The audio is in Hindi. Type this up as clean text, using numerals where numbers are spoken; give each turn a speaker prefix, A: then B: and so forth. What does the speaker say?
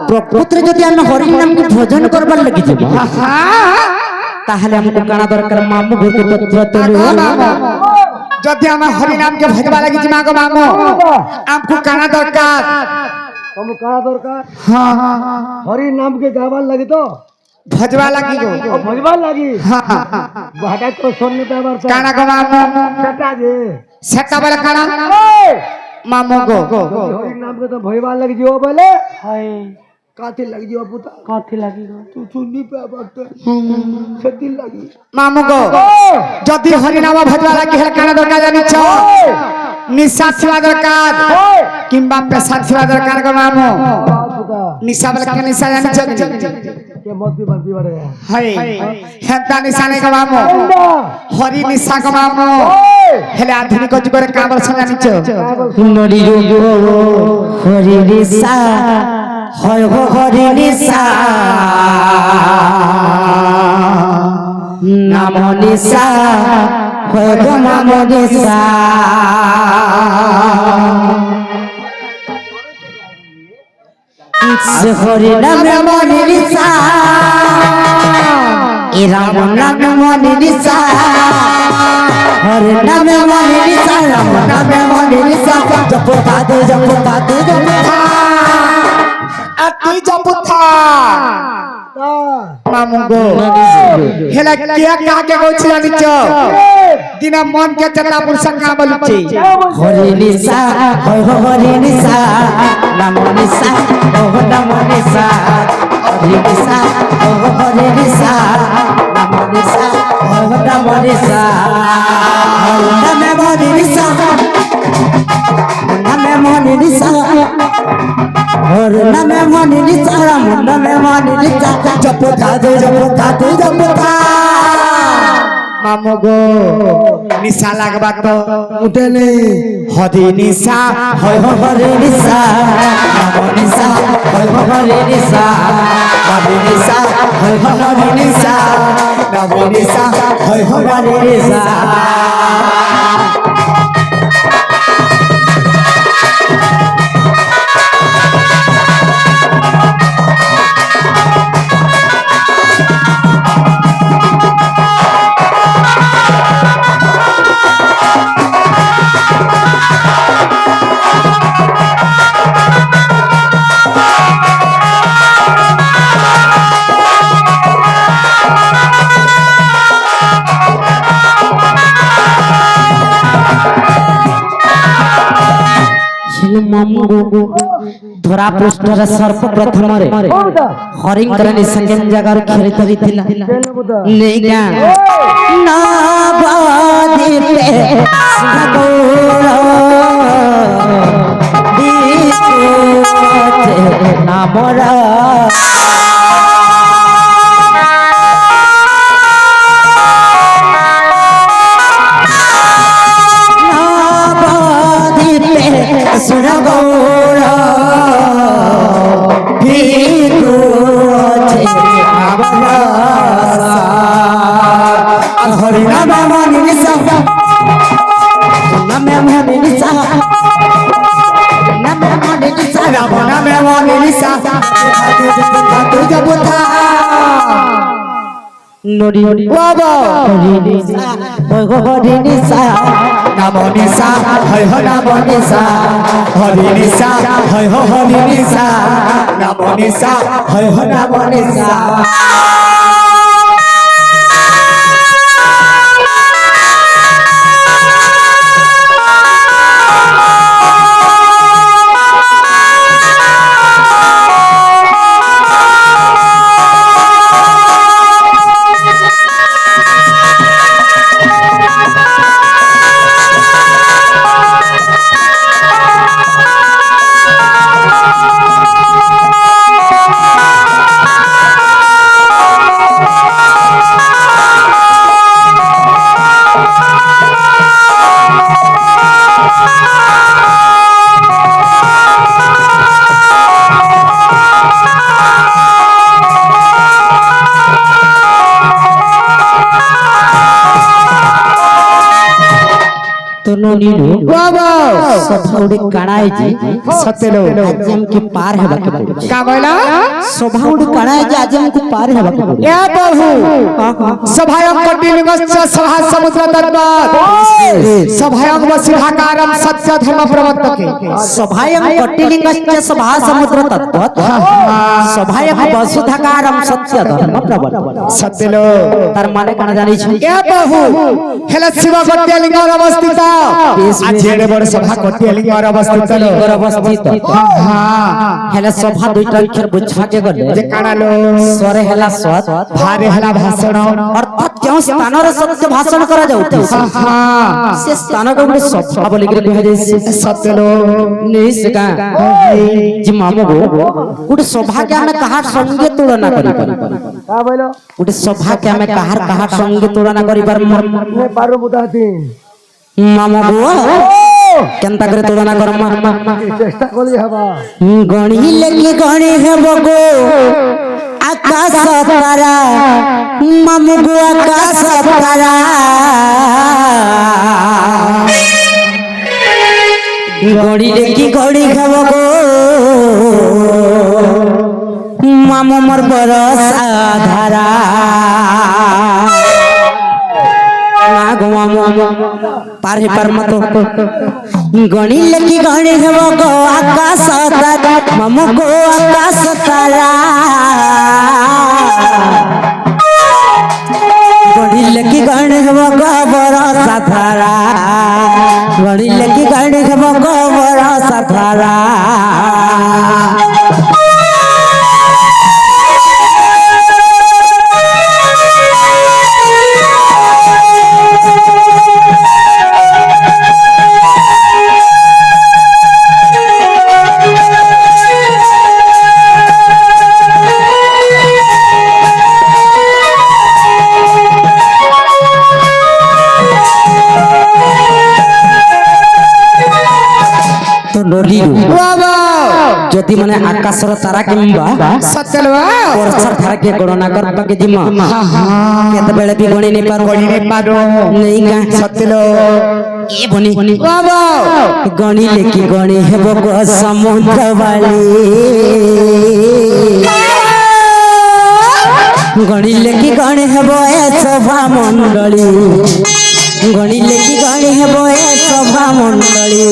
A: प्रकृति जदि आम हरि नाम के भजन करबार लगी जब ताहले हमको काना दरकार मामू घर के पत्र तोलो
B: जदि आम हरि नाम के भजवा लगी जी मागो मामू हमको काना दरकार
C: हम काना दरकार
B: हां
C: हरि नाम के गावार लगी तो
B: भजवा लगी गो
C: भजवा लगी
B: हां
C: भाटा तो सुनने पे बार
B: काना गो मामू
C: सेटा जे
B: सेटा वाला काना मामू गो
C: हरि नाम के तो भजवा लगी जो बोले हाय काथे लगी जो पुता काथे लगी तू सुननी पे बात सेटी लगी
B: मामू गो जदि हरि नाम भजवा लगी हेल काना दरकार जानि छ निशा सेवा दरकार किंबा पेशा सेवा दरकार गो मामू निशा वाला के निशा जानि छ
C: के मोती बंदी बड़े
B: हाय हेता निशा ने गो मामू हरि निशा गो मामू हेले आधुनिक जुग रे काबर छ जानि छ
A: नडी रो हरि निशा হয় গো হরি নিশা নাম নিশা হয় গো নাম নিশা হরি নামে মনি নিশা এ রাম নামে মনি নিশা হরি নামে মনি নিশা রাম নামে মনি নিশা জপতা দে জপতা দে জপতা
B: अति जपुथा मामू गो हेला किया का के गो छियानि छ दिना मन के चला पुरसा का बलुची
A: हरि निशा होय हो हरि निशा नाम निशा हो नाम निशा हरि निशा हो हरि निशा नाम निशा हो नाम निशा नाम हरि निशा नाम हरि निशा और नमे मनि निशा राम नमे मनि निशा जपता दे जपता
B: मामू गो निशा लागबा तो
A: उठे नहीं
B: हरि निशा
A: होय हो हरि निशा नाम निशा होय हो हरि निशा हरि निशा होय हो हरि निशा नाम निशा होय हो हरि निशा धरा पृष्ठरे सर्प प्रथम रे हरिंकर ने सेकंड जगह खेली तरी थिला नहीं क्या ना बादी पे सगोरा दीते ना मोरा सुरगोरा भीगो छे आवासा हरि नाम मनि निशा नाम मनि निशा नाम मनि निशा राम नाम मनि निशा तू जबुता नडी बाबा हरि निशा होय हो हरि निशा नाम निशा होय हो नाम निशा हरि निशा होय हो हरि निशा नाम निशा होय हो नाम निशा नीलू
B: बाबा
A: सभा उड़े काणाए जी
B: सतेलो
A: आज हमके पार है बाकी पड़े
B: का बोला
A: सभा उड़े काणाए जी आज हमके पार है बाकी पड़े
B: ए प्रभु सभायं कटिलिंगश्च सभा समुद्र तद्वत् सभायं वसिधाकारं सत्य धर्म प्रवर्तके
A: सभायं कटिलिंगश्च सभा समुद्र तत्वत् सभायं वसुधाकारं सत्य धर्म प्रवर्तते
B: सतेलो
A: तार माने काना जानि छी
B: ए प्रभु हेले शिव कटिलिंग अवस्थित आज एडे बड़ सभा कटिलिंग अवस्थित
A: लिंगर अवस्थित
B: हां
A: हेले सभा दुईटा अक्षर बुझा के गले
B: जे कानालो
A: स्वरे हेला सत
B: भारे हेला भाषण
A: अर्थात जो स्थान रे सत्य भाषण करा जाउती
B: हां
A: से स्थान को गोटे सभा बोली के कह जाय
B: सतेलो
A: निस का जी मामो गो गोटे सभा के हमें कहा संगे तुलना करी
C: का बोलो
A: गोटे सभा के हमें कहा संगे तुलना करी पर
C: मैं पारो बुदाती
A: मामो गो केनता करे तुलना कर
C: चेष्टा करी हबा
A: गणी लेके गणी हेबो गो आकाश तारा मामो गो आकाश तारा गणी लेके गणी हेबो गो मामो मोर बरसा धारा ना गो मामो पार हे पर मत गणी लेकी गणी हेबो गो आकाश तारा मामो गो आकाश तारा गणी लेकी गणी हेबो गो बरसा धारा गणी लेकी गणी हेबो गो बरसा धारा যদি মানে আকাশর তারা কিংবা
B: सतेलो
A: वर्षा धारा के गणना करबा के जिमा केते बेले भी गणी नहीं पारो नहीं का
B: सतेलो
A: ए बनी
B: बाबा
A: गणी लेकी गणी हेबो गो समुद्र वाली गणी लेकी गणी हेबो ए सभा मंडली गणी लेकी गणी हेबो ए सभा मंडली